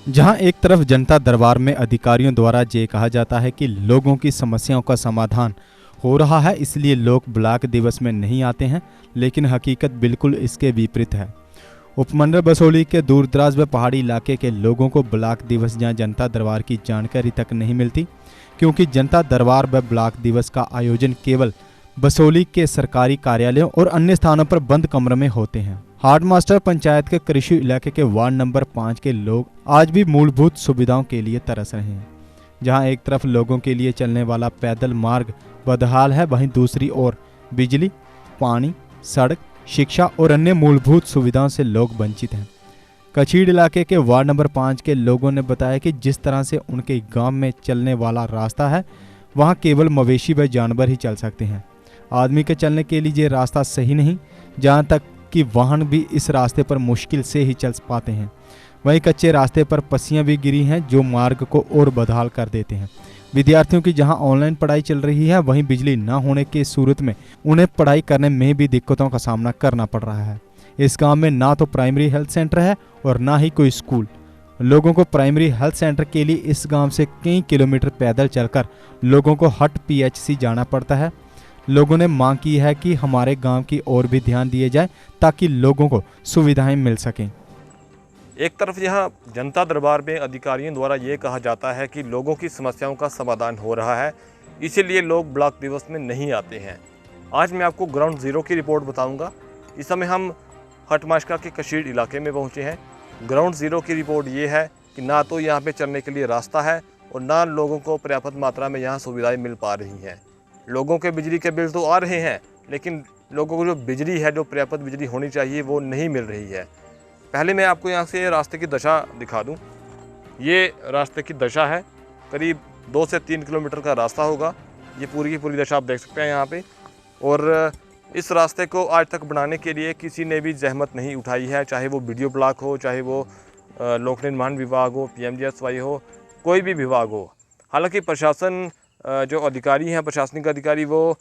जहां एक तरफ जनता दरबार में अधिकारियों द्वारा ये कहा जाता है कि लोगों की समस्याओं का समाधान हो रहा है, इसलिए लोग ब्लॉक दिवस में नहीं आते हैं, लेकिन हकीकत बिल्कुल इसके विपरीत है। उपमंडल बसोली के दूरदराज व पहाड़ी इलाके के लोगों को ब्लॉक दिवस या जनता दरबार की जानकारी तक नहीं मिलती, क्योंकि जनता दरबार व ब्लॉक दिवस का आयोजन केवल बसोली के सरकारी कार्यालयों और अन्य स्थानों पर बंद कमरों में होते हैं। हार्ड मास्टर पंचायत के कृषि इलाके के वार्ड नंबर 5 के लोग आज भी मूलभूत सुविधाओं के लिए तरस रहे हैं। जहां एक तरफ लोगों के लिए चलने वाला पैदल मार्ग बदहाल है, वहीं दूसरी ओर बिजली, पानी, सड़क, शिक्षा और अन्य मूलभूत सुविधाओं से लोग वंचित हैं। कचीड़ इलाके के वार्ड नंबर 5 के लोगों ने बताया कि जिस तरह से उनके गांव में चलने वाला रास्ता है, वहां केवल मवेशी व जानवर ही चल सकते हैं। आदमी के चलने के लिए ये रास्ता सही नहीं, जहां तक कि वाहन भी इस रास्ते पर मुश्किल से ही चल पाते हैं। वहीं कच्चे रास्ते पर पस्सियां भी गिरी हैं, जो मार्ग को और बदहाल कर देते हैं। विद्यार्थियों की जहां ऑनलाइन पढ़ाई चल रही है, वहीं बिजली न होने की सूरत में उन्हें पढ़ाई करने में भी दिक्कतों का सामना करना पड़ रहा है। इस गांव में ना तो प्राइमरी हेल्थ सेंटर है और ना ही कोई स्कूल। लोगों को प्राइमरी हेल्थ सेंटर के लिए इस गांव से कई किलोमीटर पैदल चलकर लोगों को हट पीएचसी जाना पड़ता है। लोगों ने मांग की है कि हमारे गांव की ओर भी ध्यान दिए जाए, ताकि लोगों को सुविधाएं मिल सकें। एक तरफ यहाँ जनता दरबार में अधिकारियों द्वारा ये कहा जाता है कि लोगों की समस्याओं का समाधान हो रहा है, इसीलिए लोग ब्लॉक दिवस में नहीं आते हैं। आज मैं आपको ग्राउंड ज़ीरो की रिपोर्ट बताऊंगा। इस समय हम हटमाशका के कशीड़ इलाके में पहुंचे हैं। ग्राउंड ज़ीरो की रिपोर्ट ये है कि ना तो यहाँ पे चलने के लिए रास्ता है और ना लोगों को पर्याप्त मात्रा में यहाँ सुविधाएँ मिल पा रही हैं। लोगों के बिजली के बिल तो आ रहे हैं, लेकिन लोगों को जो बिजली है, जो पर्याप्त बिजली होनी चाहिए, वो नहीं मिल रही है। पहले मैं आपको यहाँ से रास्ते की दशा दिखा दूँ। ये रास्ते की दशा है, करीब 2 से 3 किलोमीटर का रास्ता होगा। ये पूरी की पूरी दशा आप देख सकते हैं यहाँ पे। और इस रास्ते को आज तक बनाने के लिए किसी ने भी जहमत नहीं उठाई है, चाहे वो बीडीओ ब्लॉक हो, चाहे वो लोक निर्माण विभाग हो, पीएमजीएसवाई हो, कोई भी विभाग हो। हालांकि प्रशासन जो अधिकारी हैं, प्रशासनिक अधिकारी, वो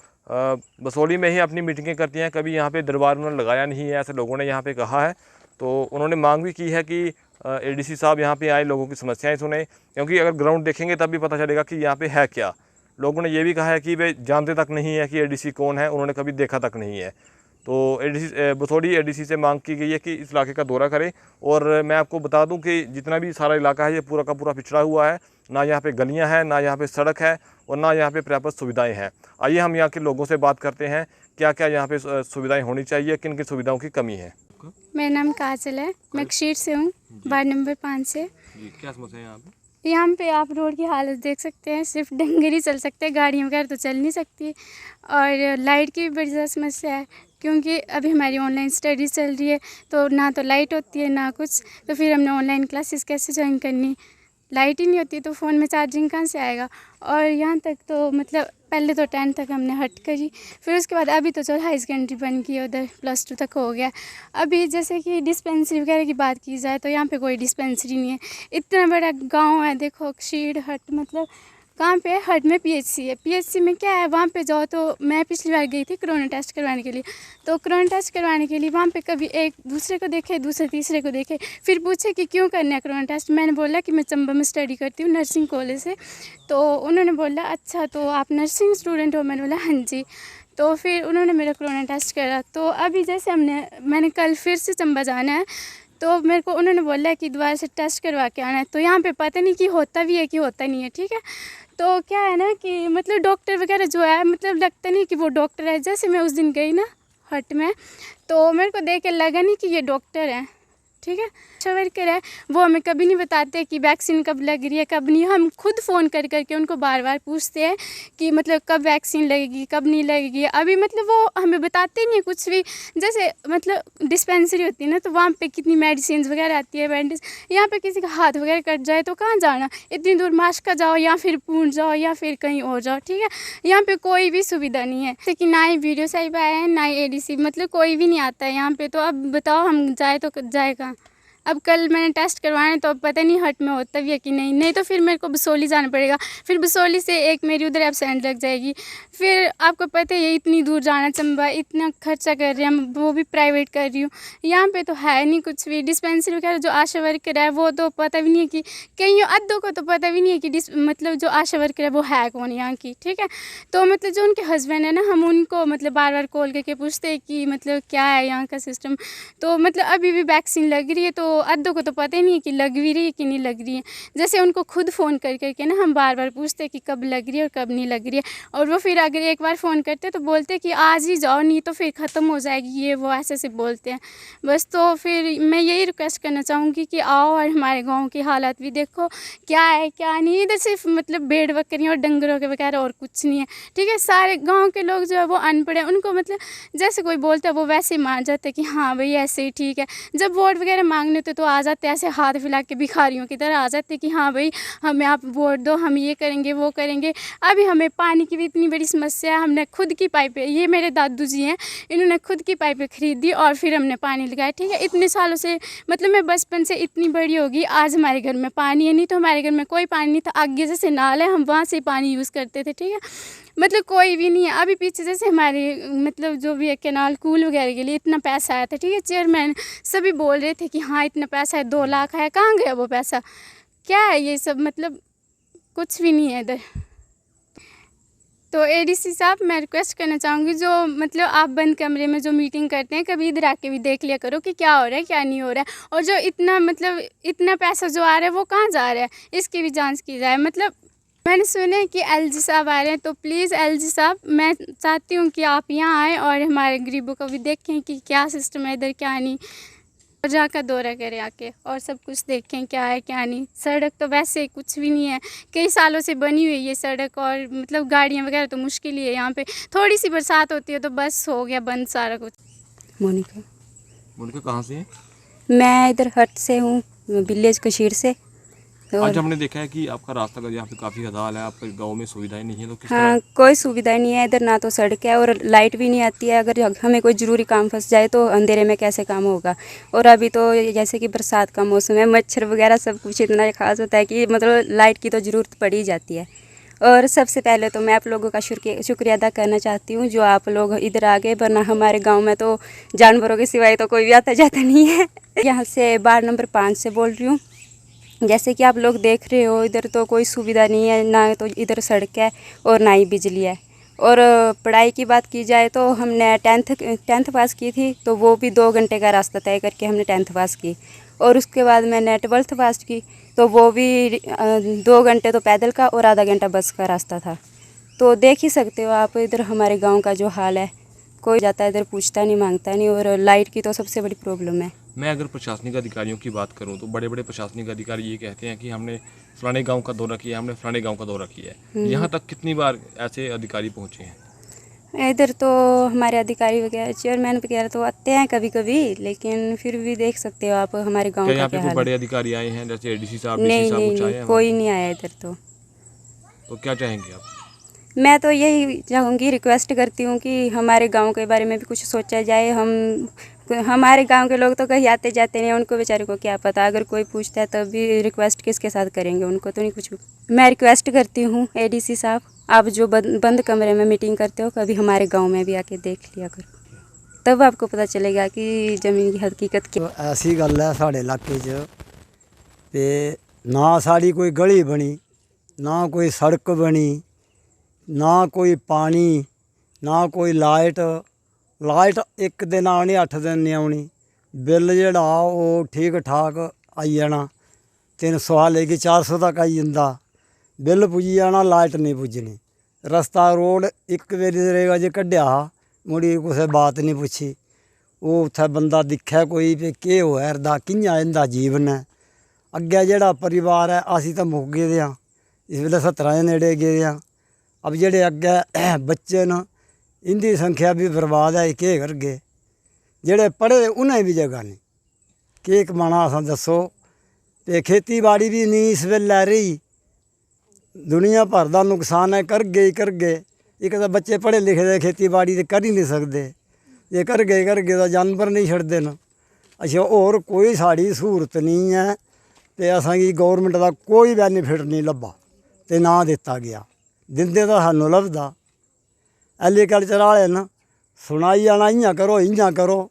बसोली में ही अपनी मीटिंगें करती हैं, कभी यहाँ पे दरबार उन्होंने लगाया नहीं है, ऐसे लोगों ने यहाँ पे कहा है। तो उन्होंने मांग भी की है कि एडीसी साहब यहाँ पे आए, लोगों की समस्याएं सुने, क्योंकि अगर ग्राउंड देखेंगे तब भी पता चलेगा कि यहाँ पे है क्या। लोगों ने ये भी कहा है कि वे जानते तक नहीं है कि एडीसी कौन है, उन्होंने कभी देखा तक नहीं है। तो एडीसी बसोली एडीसी से मांग की गई है कि इस इलाके का दौरा करें। और मैं आपको बता दूं कि जितना भी सारा इलाका है, ये पूरा का पूरा पिछड़ा हुआ है। ना यहाँ पे गलियाँ हैं, ना यहाँ पे सड़क है, और ना यहाँ पे पर्याप्त सुविधाएं हैं। आइए हम यहाँ के लोगों से बात करते हैं, क्या क्या यहाँ पे सुविधाएं होनी चाहिए, किन किन सुविधाओं की कमी है। मेरा नाम काजल है, मैं कशीर से हूँ, वार्ड नंबर 5 से। क्या समस्या है यहाँ पे? यहाँ पे आप रोड की हालत देख सकते हैं, सिर्फ डंगर ही चल सकते हैं, गाड़ियाँ वगैरह तो चल नहीं सकती। और लाइट की भी बड़ी ज़्यादा समस्या है, क्योंकि अभी हमारी ऑनलाइन स्टडी चल रही है, तो ना तो लाइट होती है ना कुछ। तो फिर हमने ऑनलाइन क्लासेस कैसे ज्वाइन करनी, लाइट ही नहीं होती तो फ़ोन में चार्जिंग कहाँ से आएगा। और यहाँ तक तो मतलब पहले तो 10 तक हमने हट करी, फिर उसके बाद अभी तो चलो हाई सेकेंडरी बन गई, उधर +2 तक हो गया। अभी जैसे कि डिस्पेंसरी वगैरह की बात की जाए तो यहाँ पे कोई डिस्पेंसरी नहीं है। इतना बड़ा गांव है, देखो कशीड़ हट, मतलब कहाँ पे है, हट में पीएचसी है। पीएचसी में क्या है, वहाँ पे जाओ तो मैं पिछली बार गई थी कोरोना टेस्ट करवाने के लिए, तो कोरोना टेस्ट करवाने के लिए वहाँ पे कभी एक दूसरे को देखे, दूसरे तीसरे को देखे, फिर पूछे कि क्यों करना है कोरोना टेस्ट। मैंने बोला कि मैं चंबा में स्टडी करती हूँ, नर्सिंग कॉलेज से। तो उन्होंने बोला अच्छा तो आप नर्सिंग स्टूडेंट हो, मैंने बोला हाँ जी। तो फिर उन्होंने मेरा कोरोना टेस्ट करा। तो अभी जैसे मैंने कल फिर से चंबा जाना है, तो मेरे को उन्होंने बोला कि दोबारा से टेस्ट करवा के आना है। तो यहाँ पे पता नहीं कि होता भी है कि होता नहीं है, ठीक है। तो क्या है ना कि मतलब डॉक्टर वगैरह जो है, मतलब लगता नहीं कि वो डॉक्टर है। जैसे मैं उस दिन गई ना हट में, तो मेरे को देख के लगा नहीं कि ये डॉक्टर है, ठीक है। आशा वर्कर है, वो हमें कभी नहीं बताते कि वैक्सीन कब लग रही है कब नहीं। हम खुद फ़ोन कर करके उनको बार बार पूछते हैं कि मतलब कब वैक्सीन लगेगी कब नहीं लगेगी। अभी मतलब वो हमें बताते नहीं कुछ भी। जैसे मतलब डिस्पेंसरी होती है ना, तो वहाँ पे कितनी मेडिसिन वगैरह आती है, बैंडेज। यहाँ पे किसी का हाथ वगैरह कट जाए तो कहाँ जाना, इतनी दूर माशका जाओ या फिर पूंछ जाओ या फिर कहीं और जाओ, ठीक है। यहाँ पे कोई भी सुविधा नहीं है, जैसे कि ना ही वीडियो साहिब आए हैं ना ही एडीसी, मतलब कोई भी नहीं आता है यहाँ पे। तो अब बताओ हम जाए तो जाए कहाँ, अब कल मैंने टेस्ट करवाया तो अब पता नहीं हट में होता भी है कि नहीं तो फिर मेरे को बसोली जाना पड़ेगा, फिर बसोली से एक मेरी उधर एब्सेंट लग जाएगी। फिर आपको पता है इतनी दूर जाना, चंबा, इतना खर्चा कर रहे हैं, वो भी प्राइवेट कर रही हूँ। यहाँ पे तो है नहीं कुछ भी, डिस्पेंसरी वगैरह जो आशा वर्कर है वो तो पता भी नहीं है कि कहीं अद्धों को तो पता भी नहीं है कि मतलब जो आशा वर्कर है वो है कौन यहाँ की, ठीक है। तो मतलब जो उनके हस्बैंड है ना, हम उनको मतलब बार बार कॉल करके पूछते हैं कि मतलब क्या है यहाँ का सिस्टम। तो मतलब अभी भी वैक्सीन लग रही है तो अद्धों को तो पता ही नहीं है कि लग भी रही है कि नहीं लग रही है। जैसे उनको खुद फ़ोन कर करके ना हम बार बार पूछते हैं कि कब लग रही है और कब नहीं लग रही है, और वो फिर अगर एक बार फ़ोन करते तो बोलते हैं कि आज ही जाओ नहीं तो फिर ख़त्म हो जाएगी, ये वो ऐसे बोलते हैं बस। तो फिर मैं यही रिक्वेस्ट करना चाहूँगी कि आओ और हमारे गाँव की हालत भी देखो क्या है क्या नहीं। इधर सिर्फ मतलब भेड़ बकरियाँ और डंगरों के वगैरह और कुछ नहीं है, ठीक है। सारे गाँव के लोग जो है वो अनपढ़ हैं, उनको मतलब जैसे कोई बोलता है वो वैसे ही मान जाते हैं कि हाँ भाई ऐसे ही ठीक है। जब वोट वगैरह मांगने होते तो आ जाते ऐसे हाथ फैला के भिखारियों की तरह आ जाते कि हाँ भाई हमें आप वोट दो, हम ये करेंगे वो करेंगे। अभी हमें पानी की भी इतनी बड़ी समस्या है, हमने खुद की पाइपें, ये मेरे दादू जी हैं, इन्होंने खुद की पाइपें खरीदी और फिर हमने पानी लगाया, ठीक है। इतने सालों से मतलब मैं बचपन से इतनी बड़ी होगी, आज हमारे घर में पानी है, नहीं तो हमारे घर में कोई पानी नहीं था। आगे जैसे नाल है हम वहाँ से पानी यूज़ करते थे, ठीक है। मतलब कोई भी नहीं है। अभी पीछे जैसे हमारे मतलब जो भी है कैनाल कूल वगैरह के लिए इतना पैसा आया था, ठीक है। चेयरमैन सभी बोल रहे थे कि हाँ इतना पैसा है, 2 लाख है, कहाँ गया वो पैसा, क्या है ये सब, मतलब कुछ भी नहीं है इधर। तो एडीसी साहब मैं रिक्वेस्ट करना चाहूँगी जो मतलब आप बंद कमरे में जो मीटिंग करते हैं कभी इधर आके भी देख लिया करो कि क्या हो रहा है क्या नहीं हो रहा है, और जो इतना मतलब इतना पैसा जो आ रहा है वो कहाँ जा रहा है, इसकी भी जांच की जाए। मतलब मैंने सुना है कि एलजी साहब आ रहे हैं, तो प्लीज़ एलजी साहब मैं चाहती हूँ कि आप यहाँ आएँ और हमारे गरीबों को भी देखें कि क्या सिस्टम है इधर क्या नहीं, और जहाँ का दौरा करें आके और सब कुछ देखें क्या है क्या नहीं। सड़क तो वैसे कुछ भी नहीं है, कई सालों से बनी हुई है सड़क, और मतलब गाड़ियाँ वगैरह तो मुश्किल ही है यहाँ पे। थोड़ी सी बरसात होती है तो बस हो गया बंद सारा कुछ। मोनिका कहाँ से है? मैं इधर हट से हूँ, विलेज कशीर से। आज हमने देखा है कि आपका रास्ता का यहाँ पे काफ़ी हदाल है, आपके गांव में सुविधाएं नहीं है, तो किस हाँ, कोई सुविधा नहीं है इधर, ना तो सड़क है और लाइट भी नहीं आती है। अगर हमें कोई ज़रूरी काम फंस जाए तो अंधेरे में कैसे काम होगा। और अभी तो जैसे कि बरसात का मौसम है, मच्छर वगैरह सब कुछ इतना खास होता है कि मतलब लाइट की तो ज़रूरत पड़ ही जाती है। और सबसे पहले तो मैं आप लोगों का शुक्रिया अदा करना चाहती हूँ जो आप लोग इधर आ गए, वरना हमारे गाँव में तो जानवरों के सिवाय तो कोई भी आता जाता नहीं है। यहाँ से वार्ड नंबर 5 से बोल रही हूँ। जैसे कि आप लोग देख रहे हो इधर तो कोई सुविधा नहीं है, ना तो इधर सड़क है और ना ही बिजली है। और पढ़ाई की बात की जाए तो हमने टेंथ पास की थी, तो वो भी 2 घंटे का रास्ता तय करके हमने 10th पास की। और उसके बाद मैंने 12th पास की, तो वो भी 2 घंटे तो पैदल का और आधा घंटा बस का रास्ता था। तो देख ही सकते हो आप इधर हमारे गाँव का जो हाल है, कोई जाता है इधर पूछता नहीं मांगता नहीं, और लाइट की तो सबसे बड़ी प्रॉब्लम है। मैं अगर प्रशासनिक अधिकारियों की बात करूं तो बड़े बड़े प्रशासनिक अधिकारी ये कहते हैं कि हमने फलाने गांव का दौरा किया, हमने फलाने गांव का दौरा किया है। यहाँ तक कितनी बार ऐसे अधिकारी पहुँचे हैं? इधर तो हमारे अधिकारी वगैरह चेयरमैन वगैरह तो आते हैं कभी कभी, लेकिन फिर भी देख सकते हो आप हमारे गांव का यहाँ पे क्या कोई हाल बड़े है। अधिकारी आए हैं जैसे एडीसी साहब, नहीं डीसी साहब, नहीं कुछ आए नहीं, हैं? कोई नहीं आया इधर। तो क्या चाहेंगे आप? मैं तो यही चाहूँगी, रिक्वेस्ट करती हूँ कि हमारे गांव के बारे में भी कुछ सोचा जाए। हमारे गांव के लोग तो कहीं आते जाते नहीं, उनको बेचारे को क्या पता, अगर कोई पूछता है तब भी रिक्वेस्ट किसके साथ करेंगे, उनको तो नहीं कुछ। मैं रिक्वेस्ट करती हूँ एडीसी साहब, आप जो बंद कमरे में मीटिंग करते हो कभी हमारे गाँव में भी आके देख लिया करो, तब आपको पता चलेगा कि ज़मीन की हकीकत क्या। तो ऐसी गल है साढ़े इलाके च ते ना साड़ी कोई गली बनी, ना कोई सड़क बनी, ना कोई पानी, ना कोई लाइट एक दिन आनी 8 दिन नहीं आनी। बिल जेड़ा वो ठीक ठाक आई जाना, 300 लेके 400 तक आई जंदा। बिल पुजी जाना, लाइट नहीं पुज्जनी। रस्ता रोड एक बारी रेगा जे कड्ढिया मुड़ी कुसै बात नहीं पुछी। वो उत्थै बंदा दिक्खै कोई भी केह् होया इरदा, कि'यां इंदा जीवन है। अग्गै जेह्ड़ा परिवार है असी तो मुक्क गेदे आं, इस वेल्ले 70 दे नेड़े गेदे आं। अब जेह्ड़े अग्गै बच्चे न इंदी संख्या भी बर्बाद है, केह् करगे। जेह्ड़े पढ़े दे उ'नें भी जगह नहीं, केह् कमाना असां दस्सो। ते खेती बाड़ी भी नहीं इस वेल्लै रेही, दुनिया भर दा नुकसान है, करगे ही करगे। इक तां बच्चे पढ़े लिखे दे खेती बाड़ी ते करी नहीं सकदे, जे करगे तो जानवर नहीं छड्डदे न। अच्छा होर कोई साड़ी सहूलत नहीं है ते असांगी गौरमेंट का कोई बैनीफिट नहीं लब्भा ते ना दिता गया। दिंदे तो सानूं लभदा। एग्रीकल्चर वाले न सुनाई जाना इ'यां करो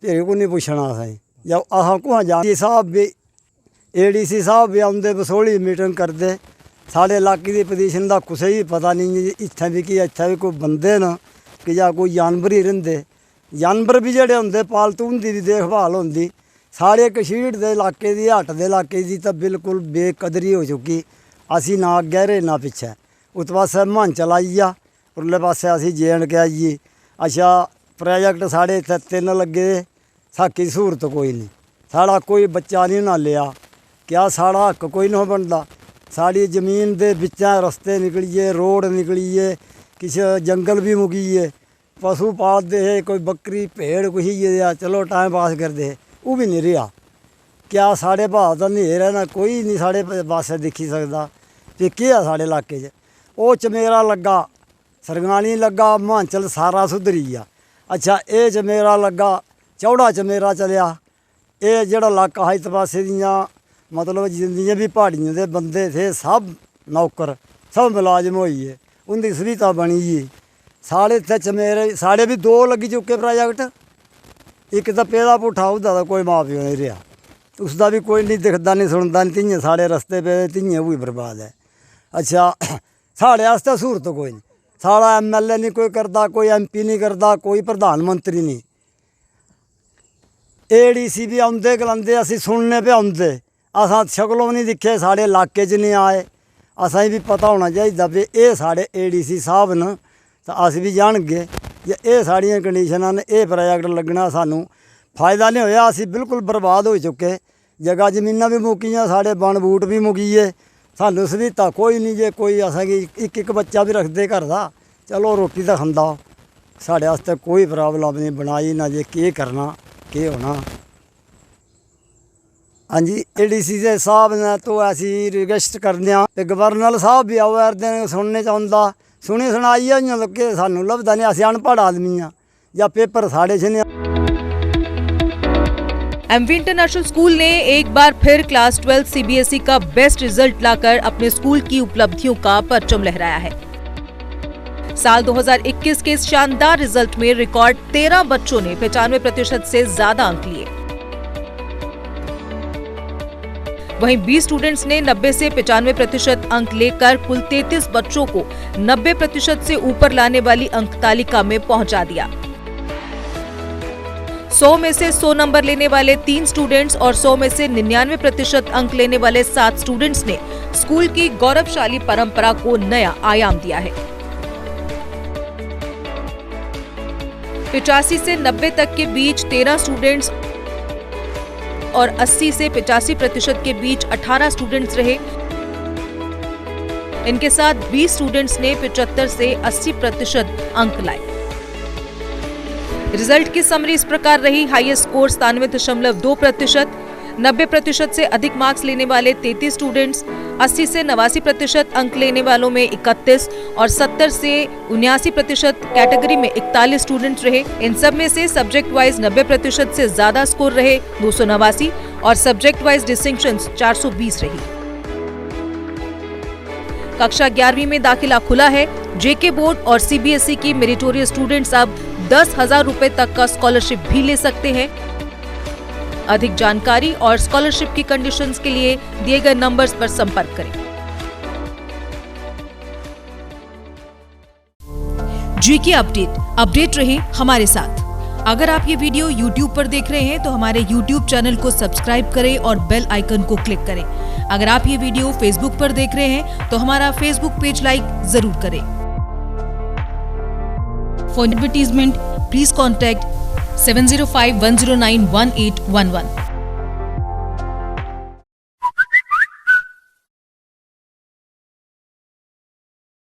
तेरे को नहीं पुछना असें जब असां कुत्थां जाना। साहब भी ADC साहब भी आंदे बसोली मीटिंग करते साढ़े इलाके की पोजीशन का कुसै भी पता नहीं इत्थें भी कि इत्थें भी कोई बंदे न कि जां कोई जानवर ही रहिंदे। जानवर भी जेह्ड़े होंदे पालतू उंदी भी देखभाल होंदी। साढ़े कशीड़ दे इलाके दी हट दे इलाके दी तो बिल्कुल बेकदरी हो चुकी। असी ना अग्गै रेह् ना पिच्छे। उस पास्सै हिमाचल आई गेआ उरले पास्सै असी J&K आई गे। अच्छा प्रोजैक्ट साढ़े इत्थै 3 लग्गे दे साकी सहूलत कोई नहीं। साढ़ा कोई बच्चा नहीं उन्हें लिया। क्या साढ़ा हक कोई नहीं बनता। साड़ी जमीन दे बिच्चा रस्ते निकलिए रोड निकलिए किश जंगल भी मुकिए पशु पालते है कोई बकरी भेड़ कुछ ही चलो टाइम पास करते है वो भी नहीं रहा। क्या साढ़े भाव तो नहीं रहना कोई नहीं साढ़े पासे दिखी सकता कि केह् है साढ़े इलाके च। वो चमेरा लग्गा सरगानी लग्गा हिमाचल सारा सुधरी गया। अच्छा ये चमेरा लग्गा चौड़ा चमेरा चलिया। ये जेह्ड़ा इलाका हा इस पासे दियां मतलब जिन्नियां भी प्हाड़ियां दे बंदे थे सब नौकर सब मुलाजम होई गे उनकी सुविधा बनी गई। साढ़े इत्थै चमेरे साढ़े भी 2 लगी चुके प्रोजैक्ट। एक तो पेदा पुट्ठा उसदा तो कोई मां प्यो नहीं रहा। उसका भी कोई नहीं दिखता नहीं सुनता नहीं। धियें साढ़े रस्ते पे धियें भी बर्बाद है। अच्छा साढ़े आस्ते सहूलत कोई नहीं। साढ़ा MLA नहीं कोई करता कोई MP नहीं करता कोई प्रधानमंत्री नहीं। ADC भी आंदे गलांदे असी सुनने पे आंदे असां शक्लों नहीं दिखे साढ़े इलाके च नहीं आए। असें भी पता होना चाहिए भी ये साढ़े ADC साहब न तो अस भी जानगे जे ये साड़ियां कंडीशनां न ये प्रोजैक्ट लगना सानू फायदा नहीं होया। असी बिल्कुल बर्बाद हो चुके। जगह जमीनां भी मुक्कियां साढ़े बन बूट भी मुक्किए। सानू सुविधा कोई नहीं जे कोई असेंगी एक बच्चा भी रखते घर का चलो रोटी तो खंदा साढ़े आस्ते कोई प्रॉब्लम नहीं बनाई ना जे केह् करना केह् होना। हाँ जी ADC के साहब ने तो ऐसी रिक्वेस्ट करने गवर्नर साहब भी आवे सुनने चाहता सुनी सुनाई इ'यां लोकें सानू लभदा नहीं। अस अनपढ़ आदमी हाँ या पेपर साढ़े च नहीं। MV इंटरनेशनल स्कूल ने एक बार फिर क्लास 12 CBSE का बेस्ट रिजल्ट लाकर अपने स्कूल की उपलब्धियों का परचम लहराया है। साल 2021 के इस शानदार रिजल्ट में रिकॉर्ड 13 बच्चों ने 95% से ज्यादा अंक लिए। वहीं 20 स्टूडेंट्स ने 90 से 95% अंक लेकर कुल 33 बच्चों को 90% से ऊपर लाने वाली अंक तालिका में पहुंचा दिया। 100 में से 100 नंबर लेने वाले 3 स्टूडेंट्स और 100 में से 99% अंक लेने वाले 7 स्टूडेंट्स ने स्कूल की गौरवशाली परंपरा को नया आयाम दिया है। 85 से 90 तक के बीच 13 स्टूडेंट्स और 80 से 85% के बीच 18 स्टूडेंट्स रहे। इनके साथ 20 स्टूडेंट्स ने 75 से 80% अंक लाए। रिजल्ट की समरी इस प्रकार रही। हाईएस्ट स्कोर 97.2%, 90% से अधिक मार्क्स लेने वाले 33 स्टूडेंट्स, 80 से 89% अंक लेने वालों में 31 और 70 से 79% कैटेगरी में 41 स्टूडेंट्स रहे। इन सब में से सब्जेक्ट वाइज 90% से ज्यादा स्कोर रहे 289 और सब्जेक्ट वाइज डिस्टिंक्शंस 420 रही। कक्षा 11वीं में दाखिला खुला है। JK बोर्ड और CBSE की मेरिटोरियस स्टूडेंट्स अब 10,000 रुपए तक का स्कॉलरशिप भी ले सकते हैं। अधिक जानकारी और स्कॉलरशिप की कंडीशंस के लिए दिए गए नंबर्स पर संपर्क करें। GK अपडेट रहे हमारे साथ। अगर आप ये वीडियो YouTube पर देख रहे हैं तो हमारे YouTube चैनल को सब्सक्राइब करें और बेल आइकन को क्लिक करें। अगर आप ये वीडियो Facebook पर देख रहे हैं तो हमारा Facebook पेज लाइक जरूर करें। For advertisement, please contact 705-109-1811.